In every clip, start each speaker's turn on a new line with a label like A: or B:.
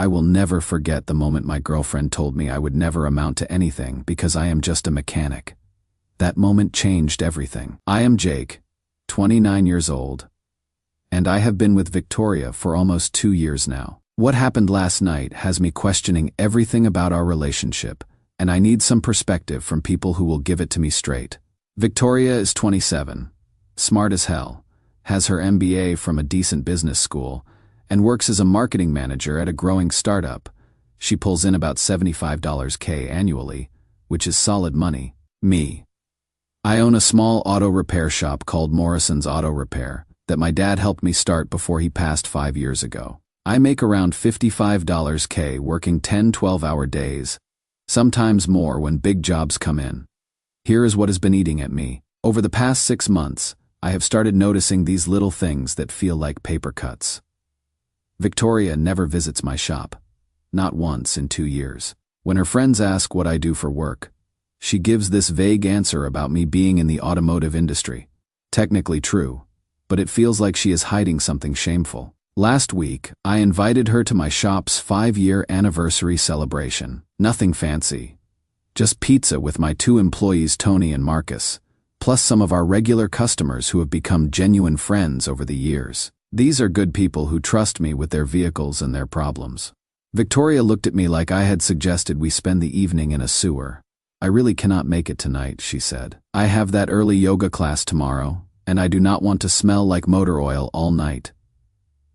A: I will never forget the moment my girlfriend told me I would never amount to anything because I am just a mechanic. That moment changed everything. I am Jake, 29 years old, and I have been with Victoria for almost 2 years now. What happened last night has me questioning everything about our relationship, and I need some perspective from people who will give it to me straight. Victoria is 27, smart as hell, has her MBA from a decent business school, and works as a marketing manager at a growing startup. She pulls in about $75K annually, which is solid money. Me. I own a small auto repair shop called Morrison's Auto Repair that my dad helped me start before he passed 5 years ago. I make around $55K working 10-12-hour days, sometimes more when big jobs come in. Here is what has been eating at me. Over the past 6 months, I have started noticing these little things that feel like paper cuts. Victoria never visits my shop, not once in 2 years. When her friends ask what I do for work, she gives this vague answer about me being in the automotive industry. Technically true, but it feels like she is hiding something shameful. Last week, I invited her to my shop's 5-year anniversary celebration. Nothing fancy. Just pizza with my 2 employees, Tony and Marcus, plus some of our regular customers who have become genuine friends over the years. These are good people who trust me with their vehicles and their problems. Victoria looked at me like I had suggested we spend the evening in a sewer. I really cannot make it tonight, she said. I have that early yoga class tomorrow, and I do not want to smell like motor oil all night.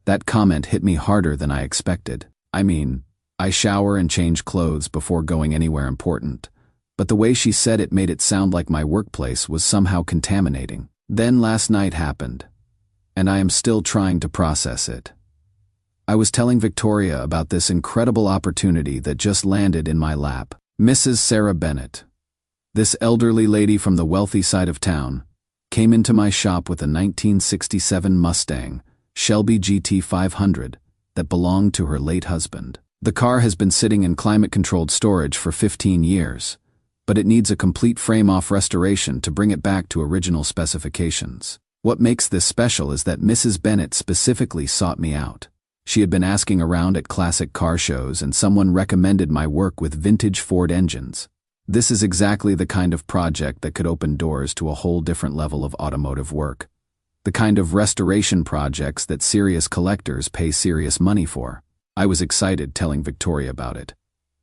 A: That comment hit me harder than I expected. I mean, I shower and change clothes before going anywhere important, but the way she said it made it sound like my workplace was somehow contaminating. Then last night happened, and I am still trying to process it. I was telling Victoria about this incredible opportunity that just landed in my lap. Mrs. Sarah Bennett, this elderly lady from the wealthy side of town, came into my shop with a 1967 Mustang, Shelby GT 500, that belonged to her late husband. The car has been sitting in climate-controlled storage for 15 years, but it needs a complete frame-off restoration to bring it back to original specifications. What makes this special is that Mrs. Bennett specifically sought me out. She had been asking around at classic car shows and someone recommended my work with vintage Ford engines. This is exactly the kind of project that could open doors to a whole different level of automotive work. The kind of restoration projects that serious collectors pay serious money for. I was excited telling Victoria about it.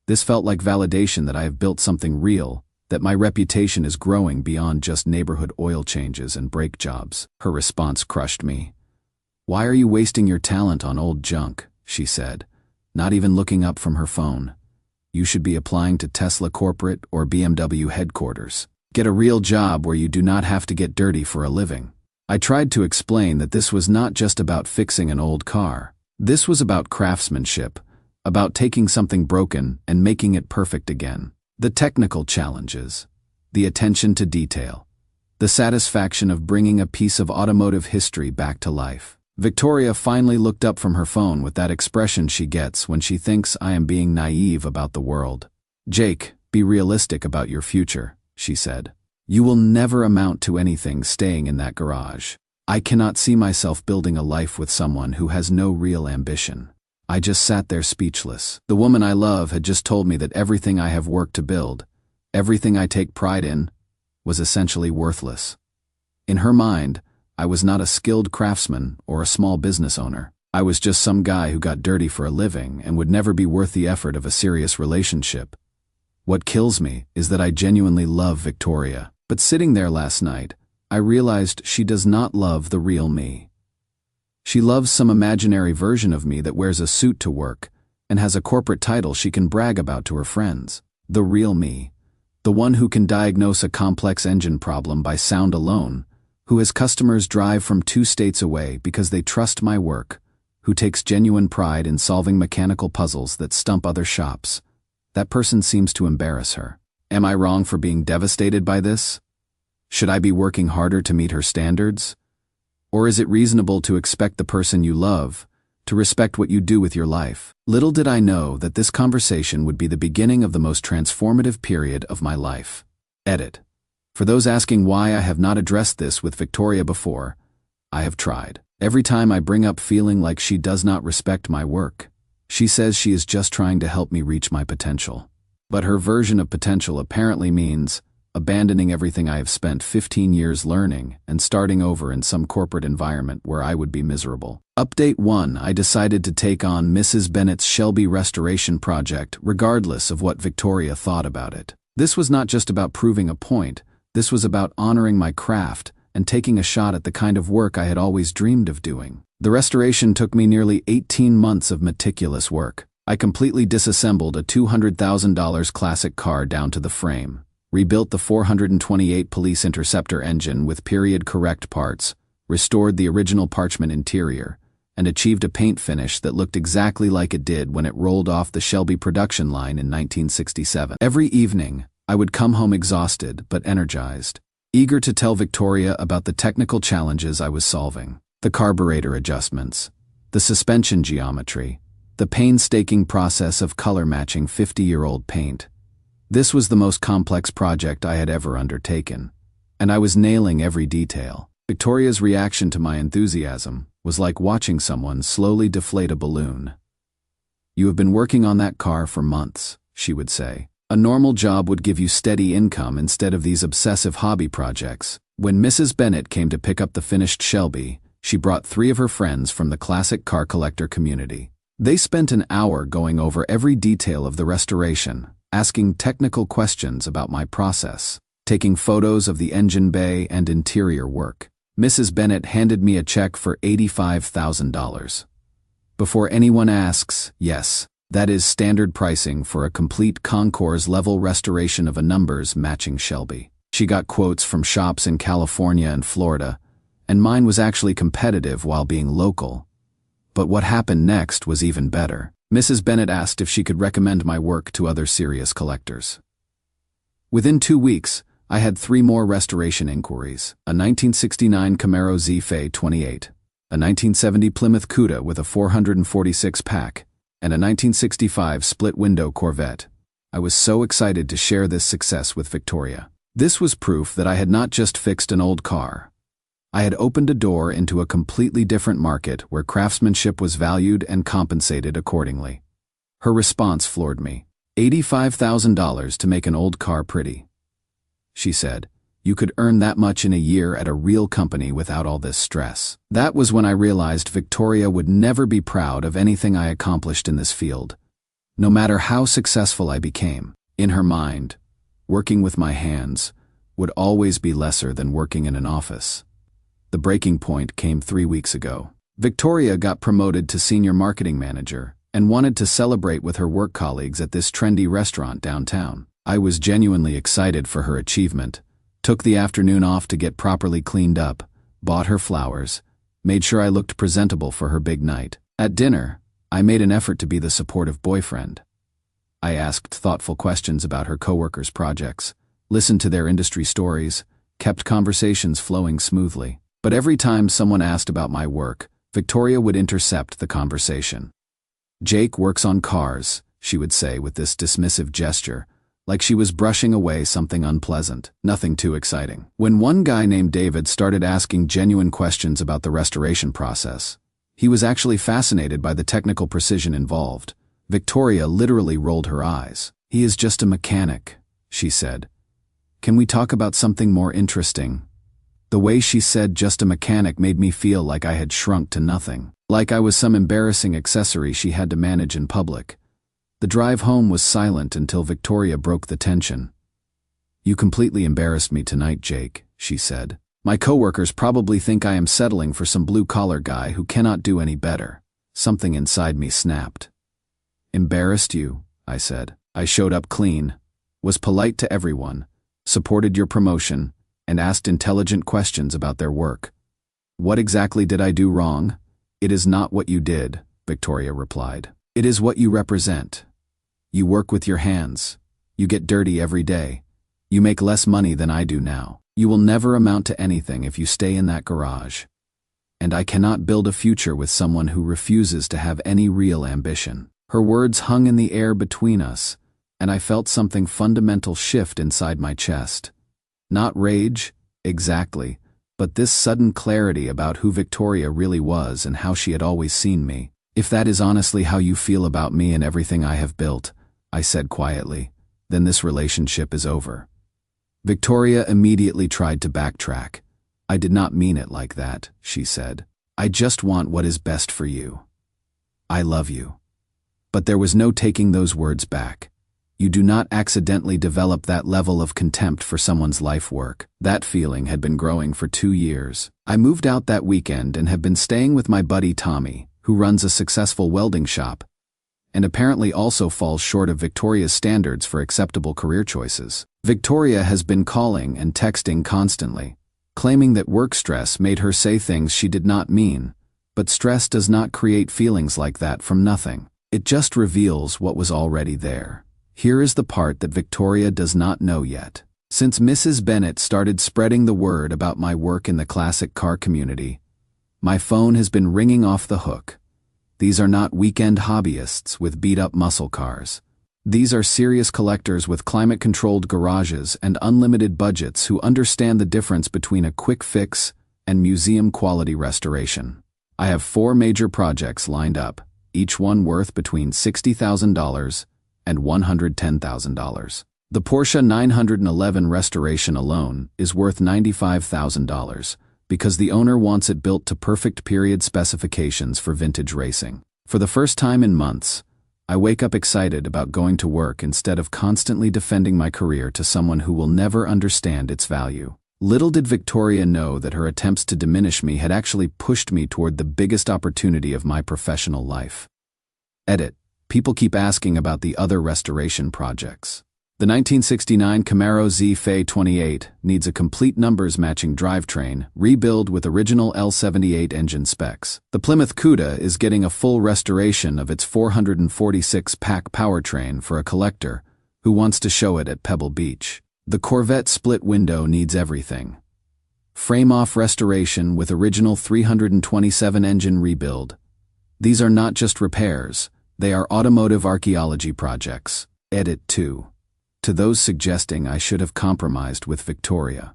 A: This felt like validation that I have built something real, that my reputation is growing beyond just neighborhood oil changes and brake jobs. Her response crushed me. "Why are you wasting your talent on old junk?" she said, not even looking up from her phone. "You should be applying to Tesla corporate or BMW headquarters. Get a real job where you do not have to get dirty for a living." I tried to explain that this was not just about fixing an old car. This was about craftsmanship, about taking something broken and making it perfect again. The technical challenges, the attention to detail, the satisfaction of bringing a piece of automotive history back to life. Victoria finally looked up from her phone with that expression she gets when she thinks I am being naive about the world. "Jake, be realistic about your future," she said. "You will never amount to anything staying in that garage. I cannot see myself building a life with someone who has no real ambition." I just sat there speechless. The woman I love had just told me that everything I have worked to build, everything I take pride in, was essentially worthless. In her mind, I was not a skilled craftsman or a small business owner. I was just some guy who got dirty for a living and would never be worth the effort of a serious relationship. What kills me is that I genuinely love Victoria. But sitting there last night, I realized she does not love the real me. She loves some imaginary version of me that wears a suit to work and has a corporate title she can brag about to her friends. The real me. The one who can diagnose a complex engine problem by sound alone, who has customers drive from 2 states away because they trust my work, who takes genuine pride in solving mechanical puzzles that stump other shops. That person seems to embarrass her. Am I wrong for being devastated by this? Should I be working harder to meet her standards? Or is it reasonable to expect the person you love to respect what you do with your life? Little did I know that this conversation would be the beginning of the most transformative period of my life. Edit. For those asking why I have not addressed this with Victoria before, I have tried. Every time I bring up feeling like she does not respect my work, She says she is just trying to help me reach my potential. But her version of potential apparently means abandoning everything I have spent 15 years learning and starting over in some corporate environment where I would be miserable. Update 1. I decided to take on Mrs. Bennett's Shelby restoration project regardless of what Victoria thought about it. This was not just about proving a point, this was about honoring my craft and taking a shot at the kind of work I had always dreamed of doing. The restoration took me nearly 18 months of meticulous work. I completely disassembled a $200,000 classic car down to the frame, rebuilt the 428 Police Interceptor engine with period-correct parts, restored the original parchment interior, and achieved a paint finish that looked exactly like it did when it rolled off the Shelby production line in 1967. Every evening, I would come home exhausted but energized, eager to tell Victoria about the technical challenges I was solving. The carburetor adjustments, the suspension geometry, the painstaking process of color matching 50-year-old paint. This was the most complex project I had ever undertaken, and I was nailing every detail. Victoria's reaction to my enthusiasm was like watching someone slowly deflate a balloon. "You have been working on that car for months," she would say. "A normal job would give you steady income instead of these obsessive hobby projects." When Mrs. Bennett came to pick up the finished Shelby, she brought 3 of her friends from the classic car collector community. They spent an hour going over every detail of the restoration, asking technical questions about my process, taking photos of the engine bay and interior work. Mrs. Bennett handed me a check for $85,000. Before anyone asks, yes, that is standard pricing for a complete concours-level restoration of a numbers matching Shelby. She got quotes from shops in California and Florida, and mine was actually competitive while being local. But what happened next was even better. Mrs. Bennett asked if she could recommend my work to other serious collectors. Within 2 weeks, I had 3 more restoration inquiries: a 1969 Camaro Z-Fe 28, a 1970 Plymouth Cuda with a 446 pack, and a 1965 split-window Corvette. I was so excited to share this success with Victoria. This was proof that I had not just fixed an old car. I had opened a door into a completely different market where craftsmanship was valued and compensated accordingly. Her response floored me. $85,000 to make an old car pretty. She said, "You could earn that much in a year at a real company without all this stress." That was when I realized Victoria would never be proud of anything I accomplished in this field, no matter how successful I became. In her mind, working with my hands would always be lesser than working in an office. The breaking point came 3 weeks ago. Victoria got promoted to senior marketing manager and wanted to celebrate with her work colleagues at this trendy restaurant downtown. I was genuinely excited for her achievement, took the afternoon off to get properly cleaned up, bought her flowers, made sure I looked presentable for her big night. At dinner, I made an effort to be the supportive boyfriend. I asked thoughtful questions about her coworkers' projects, listened to their industry stories, kept conversations flowing smoothly. But every time someone asked about my work, Victoria would intercept the conversation. "Jake works on cars," she would say with this dismissive gesture, like she was brushing away something unpleasant, nothing too exciting. When one guy named David started asking genuine questions about the restoration process, he was actually fascinated by the technical precision involved. Victoria literally rolled her eyes. "He is just a mechanic," she said. "Can we talk about something more interesting?" The way she said "just a mechanic" made me feel like I had shrunk to nothing, like I was some embarrassing accessory she had to manage in public. The drive home was silent until Victoria broke the tension. "You completely embarrassed me tonight, Jake," she said. "My coworkers probably think I am settling for some blue-collar guy who cannot do any better." Something inside me snapped. "Embarrassed you?" I said. "I showed up clean, was polite to everyone, supported your promotion, and asked intelligent questions about their work. What exactly did I do wrong?" "It is not what you did," Victoria replied. "It is what you represent. You work with your hands. You get dirty every day. You make less money than I do now. You will never amount to anything if you stay in that garage. And I cannot build a future with someone who refuses to have any real ambition." Her words hung in the air between us, and I felt something fundamental shift inside my chest. Not rage, exactly, but this sudden clarity about who Victoria really was and how she had always seen me. "If that is honestly how you feel about me and everything I have built," I said quietly, "then this relationship is over." Victoria immediately tried to backtrack. "I did not mean it like that," she said. "I just want what is best for you. I love you." But there was no taking those words back. You do not accidentally develop that level of contempt for someone's life work. That feeling had been growing for 2 years. I moved out that weekend and have been staying with my buddy Tommy, who runs a successful welding shop, and apparently also falls short of Victoria's standards for acceptable career choices. Victoria has been calling and texting constantly, claiming that work stress made her say things she did not mean, but stress does not create feelings like that from nothing. It just reveals what was already there. Here is the part that Victoria does not know yet. Since Mrs. Bennett started spreading the word about my work in the classic car community, my phone has been ringing off the hook. These are not weekend hobbyists with beat-up muscle cars. These are serious collectors with climate-controlled garages and unlimited budgets who understand the difference between a quick fix and museum-quality restoration. I have 4 major projects lined up, each one worth between $60,000 and $110,000. The Porsche 911 restoration alone is worth $95,000 because the owner wants it built to perfect period specifications for vintage racing. For the first time in months, I wake up excited about going to work instead of constantly defending my career to someone who will never understand its value. Little did Victoria know that her attempts to diminish me had actually pushed me toward the biggest opportunity of my professional life. Edit. People keep asking about the other restoration projects. The 1969 Camaro Z-Fe 28 needs a complete numbers-matching drivetrain, rebuild with original L78 engine specs. The Plymouth Cuda is getting a full restoration of its 446-pack powertrain for a collector who wants to show it at Pebble Beach. The Corvette split window needs everything. Frame-off restoration with original 327 engine rebuild. These are not just repairs, they are automotive archaeology projects. Edit 2. To those suggesting I should have compromised with Victoria.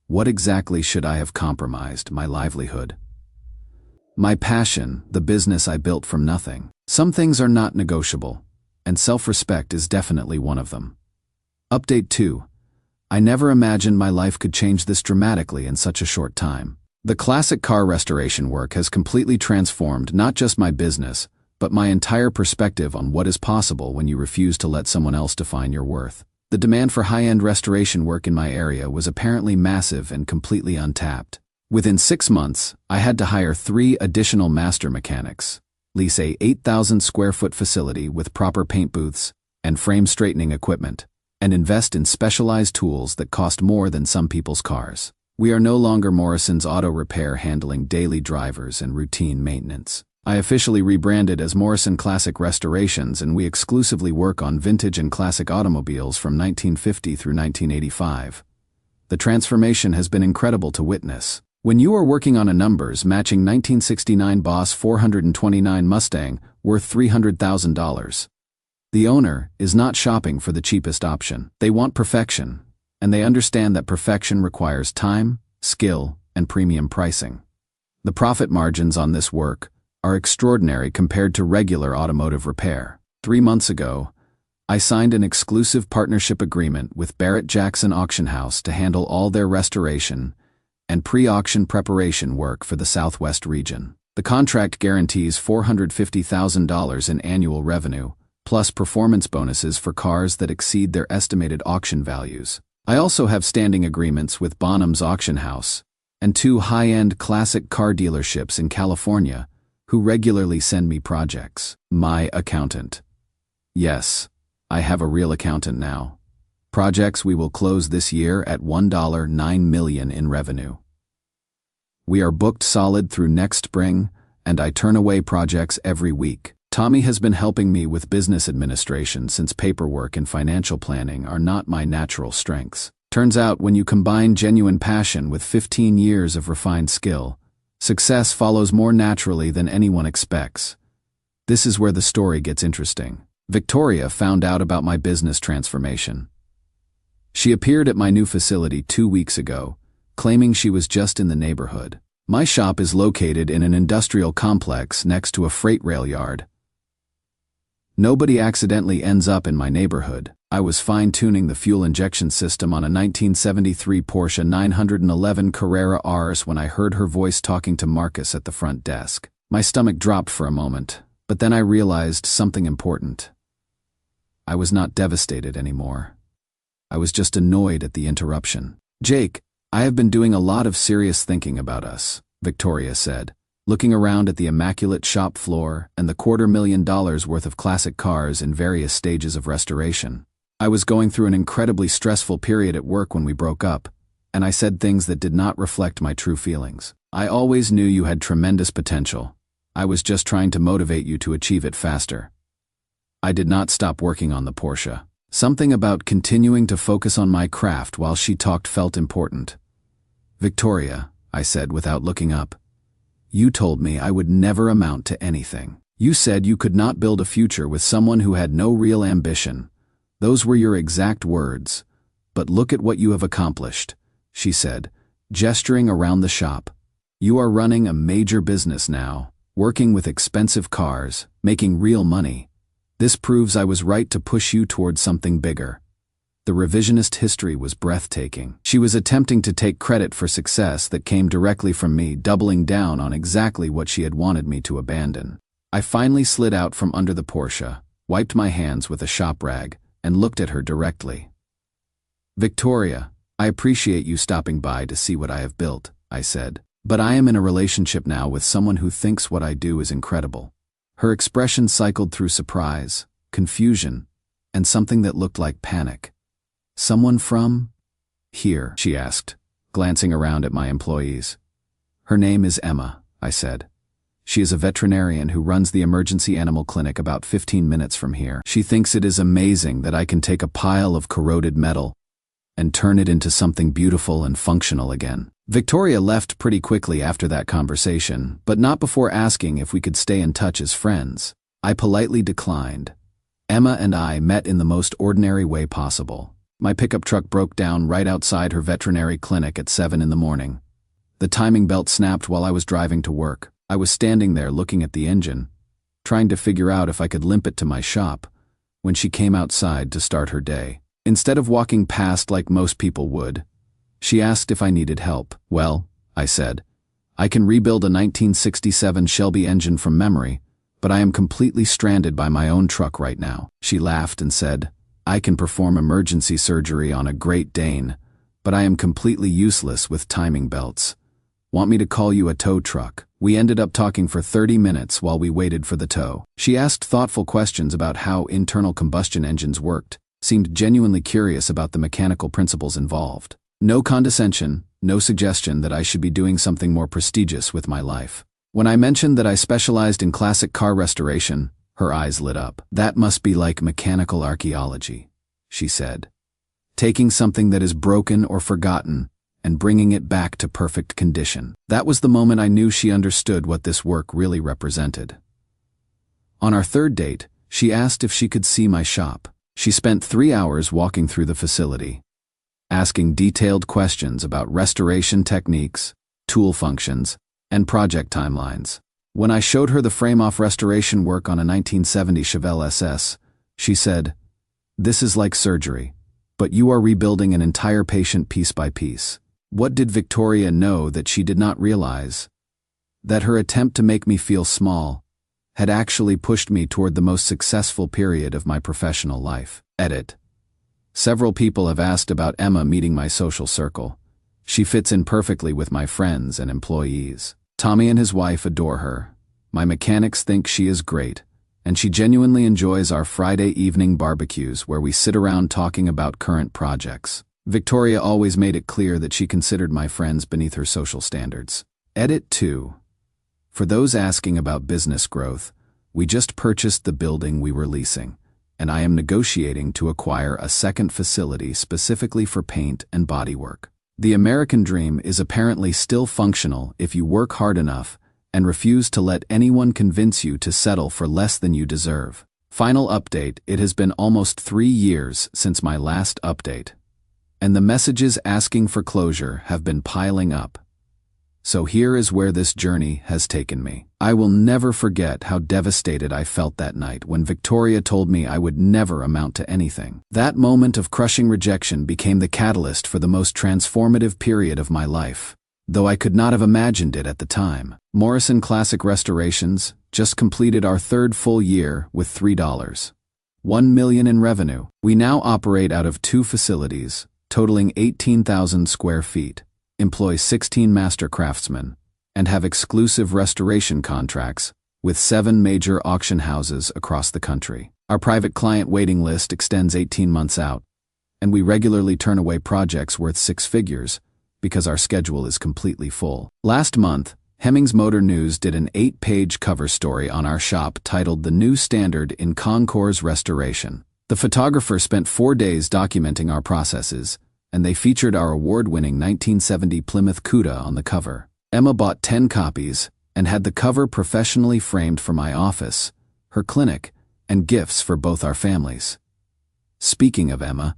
A: What exactly should I have compromised? My livelihood? My passion, the business I built from nothing. Some things are not negotiable, and self-respect is definitely one of them. Update 2. I never imagined my life could change this dramatically in such a short time. The classic car restoration work has completely transformed not just my business, but my entire perspective on what is possible when you refuse to let someone else define your worth. The demand for high-end restoration work in my area was apparently massive and completely untapped. Within 6 months, I had to hire 3 additional master mechanics, lease a 8,000 square foot facility with proper paint booths and frame straightening equipment, and invest in specialized tools that cost more than some people's cars. We are no longer Morrison's Auto Repair handling daily drivers and routine maintenance. I officially rebranded as Morrison Classic Restorations, and we exclusively work on vintage and classic automobiles from 1950 through 1985. The transformation has been incredible to witness. When you are working on a numbers-matching 1969 Boss 429 Mustang worth $300,000, the owner is not shopping for the cheapest option. They want perfection, and they understand that perfection requires time, skill, and premium pricing. The profit margins on this work are extraordinary compared to regular automotive repair. 3 months ago, I signed an exclusive partnership agreement with Barrett Jackson Auction House to handle all their restoration and pre-auction preparation work for the Southwest region. The contract guarantees $450,000 in annual revenue, plus performance bonuses for cars that exceed their estimated auction values. I also have standing agreements with Bonham's Auction House and 2 high-end classic car dealerships in California who regularly send me projects. My accountant. Yes, I have a real accountant now. Projects we will close this year at $1.9 million in revenue. We are booked solid through next spring, and I turn away projects every week. Tommy has been helping me with business administration since paperwork and financial planning are not my natural strengths. Turns out when you combine genuine passion with 15 years of refined skill, success follows more naturally than anyone expects. This is where the story gets interesting. Victoria found out about my business transformation. She appeared at my new facility 2 weeks ago, claiming she was just in the neighborhood. My shop is located in an industrial complex next to a freight rail yard. Nobody accidentally ends up in my neighborhood. I was fine-tuning the fuel injection system on a 1973 Porsche 911 Carrera RS when I heard her voice talking to Marcus at the front desk. My stomach dropped for a moment, but then I realized something important. I was not devastated anymore. I was just annoyed at the interruption. "Jake, I have been doing a lot of serious thinking about us," Victoria said, looking around at the immaculate shop floor and the $250,000 worth of classic cars in various stages of restoration. "I was going through an incredibly stressful period at work when we broke up, and I said things that did not reflect my true feelings. I always knew you had tremendous potential. I was just trying to motivate you to achieve it faster." I did not stop working on the Porsche. Something about continuing to focus on my craft while she talked felt important. "Victoria," I said without looking up, "you told me I would never amount to anything. You said you could not build a future with someone who had no real ambition. Those were your exact words. But look at what you have accomplished," she said, gesturing around the shop. "You are running a major business now, working with expensive cars, making real money. This proves I was right to push you towards something bigger." The revisionist history was breathtaking. She was attempting to take credit for success that came directly from me, doubling down on exactly what she had wanted me to abandon. I finally slid out from under the Porsche, wiped my hands with a shop rag, and looked at her directly. "Victoria, I appreciate you stopping by to see what I have built," I said. "But I am in a relationship now with someone who thinks what I do is incredible." Her expression cycled through surprise, confusion, and something that looked like panic. "Someone from here?" she asked, glancing around at my employees. "Her name is Emma," I said. "She is a veterinarian who runs the emergency animal clinic about 15 minutes from here. She thinks it is amazing that I can take a pile of corroded metal and turn it into something beautiful and functional again." Victoria left pretty quickly after that conversation, but not before asking if we could stay in touch as friends. I politely declined. Emma and I met in the most ordinary way possible. My pickup truck broke down right outside her veterinary clinic at 7 in the morning. The timing belt snapped while I was driving to work. I was standing there looking at the engine, trying to figure out if I could limp it to my shop, when she came outside to start her day. Instead of walking past like most people would, she asked if I needed help. "Well," I said, "I can rebuild a 1967 Shelby engine from memory, but I am completely stranded by my own truck right now." She laughed and said, "I can perform emergency surgery on a Great Dane, but I am completely useless with timing belts. Want me to call you a tow truck?" We ended up talking for 30 minutes while we waited for the tow. She asked thoughtful questions about how internal combustion engines worked, seemed genuinely curious about the mechanical principles involved. No condescension, no suggestion that I should be doing something more prestigious with my life. When I mentioned that I specialized in classic car restoration, her eyes lit up. "That must be like mechanical archaeology," she said. "Taking something that is broken or forgotten and bringing it back to perfect condition." That was the moment I knew she understood what this work really represented. On our third date, she asked if she could see my shop. She spent 3 hours walking through the facility, asking detailed questions about restoration techniques, tool functions, and project timelines. When I showed her the frame-off restoration work on a 1970 Chevelle SS, she said, "This is like surgery, but you are rebuilding an entire patient piece by piece." What did Victoria know that she did not realize? That her attempt to make me feel small had actually pushed me toward the most successful period of my professional life. Edit. Several people have asked about Emma meeting my social circle. She fits in perfectly with my friends and employees. Tommy and his wife adore her. My mechanics think she is great, and she genuinely enjoys our Friday evening barbecues where we sit around talking about current projects. Victoria always made it clear that she considered my friends beneath her social standards. Edit 2. For those asking about business growth, we just purchased the building we were leasing, and I am negotiating to acquire a second facility specifically for paint and bodywork. The American dream is apparently still functional if you work hard enough and refuse to let anyone convince you to settle for less than you deserve. Final update: it has been almost 3 years since my last update, and the messages asking for closure have been piling up. So here is where this journey has taken me. I will never forget how devastated I felt that night when Victoria told me I would never amount to anything. That moment of crushing rejection became the catalyst for the most transformative period of my life, though I could not have imagined it at the time. Morrison Classic Restorations just completed our third full year with $1 million in revenue. We now operate out of 2 facilities, totaling 18,000 square feet, employ 16 master craftsmen, and have exclusive restoration contracts with 7 major auction houses across the country. Our private client waiting list extends 18 months out, and we regularly turn away projects worth 6 figures because our schedule is completely full. Last month, Hemmings Motor News did an 8-page cover story on our shop titled "The New Standard in Concours Restoration." The photographer spent 4 days documenting our processes, and they featured our award-winning 1970 Plymouth Cuda on the cover. Emma bought 10 copies and had the cover professionally framed for my office, her clinic, and gifts for both our families. Speaking of Emma,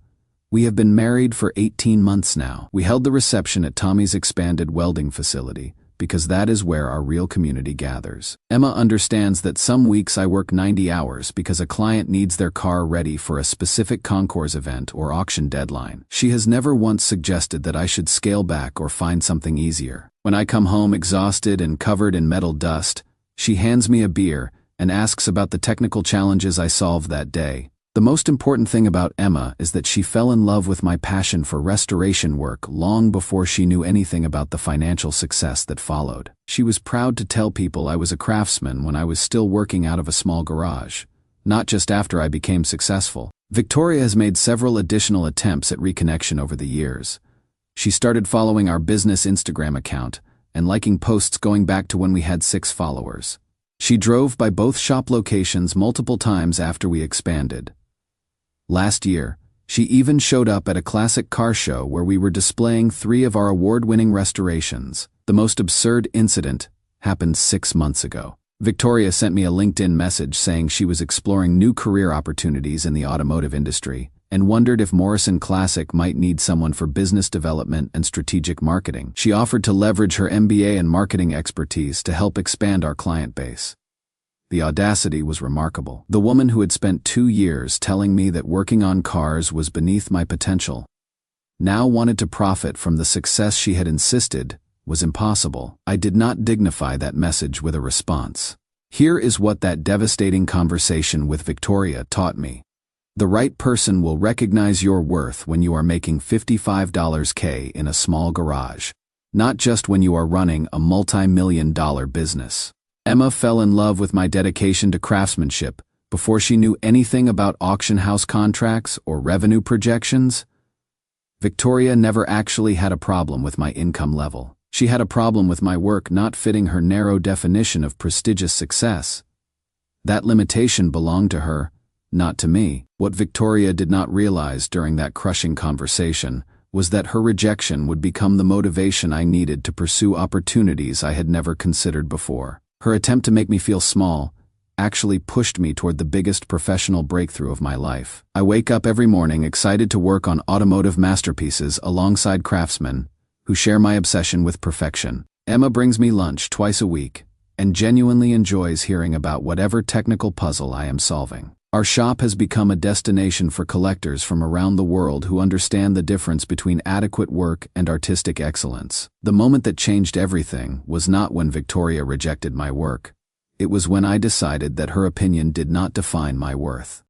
A: we have been married for 18 months now. We held the reception at Tommy's expanded welding facility, because that is where our real community gathers. Emma understands that some weeks I work 90 hours because a client needs their car ready for a specific concours event or auction deadline. She has never once suggested that I should scale back or find something easier. When I come home exhausted and covered in metal dust, she hands me a beer and asks about the technical challenges I solved that day. The most important thing about Emma is that she fell in love with my passion for restoration work long before she knew anything about the financial success that followed. She was proud to tell people I was a craftsman when I was still working out of a small garage, not just after I became successful. Victoria has made several additional attempts at reconnection over the years. She started following our business Instagram account and liking posts going back to when we had 6 followers. She drove by both shop locations multiple times after we expanded. Last year, she even showed up at a classic car show where we were displaying 3 of our award-winning restorations. The most absurd incident happened 6 months ago. Victoria sent me a LinkedIn message saying she was exploring new career opportunities in the automotive industry and wondered if Morrison Classic might need someone for business development and strategic marketing. She offered to leverage her MBA and marketing expertise to help expand our client base. The audacity was remarkable. The woman who had spent 2 years telling me that working on cars was beneath my potential now wanted to profit from the success she had insisted was impossible. I did not dignify that message with a response. Here is what that devastating conversation with Victoria taught me. The right person will recognize your worth when you are making $55K in a small garage, not just when you are running a multi-million-dollar business. Emma fell in love with my dedication to craftsmanship before she knew anything about auction house contracts or revenue projections. Victoria never actually had a problem with my income level. She had a problem with my work not fitting her narrow definition of prestigious success. That limitation belonged to her, not to me. What Victoria did not realize during that crushing conversation was that her rejection would become the motivation I needed to pursue opportunities I had never considered before. Her attempt to make me feel small actually pushed me toward the biggest professional breakthrough of my life. I wake up every morning excited to work on automotive masterpieces alongside craftsmen who share my obsession with perfection. Emma brings me lunch twice a week and genuinely enjoys hearing about whatever technical puzzle I am solving. Our shop has become a destination for collectors from around the world who understand the difference between adequate work and artistic excellence. The moment that changed everything was not when Victoria rejected my work. It was when I decided that her opinion did not define my worth.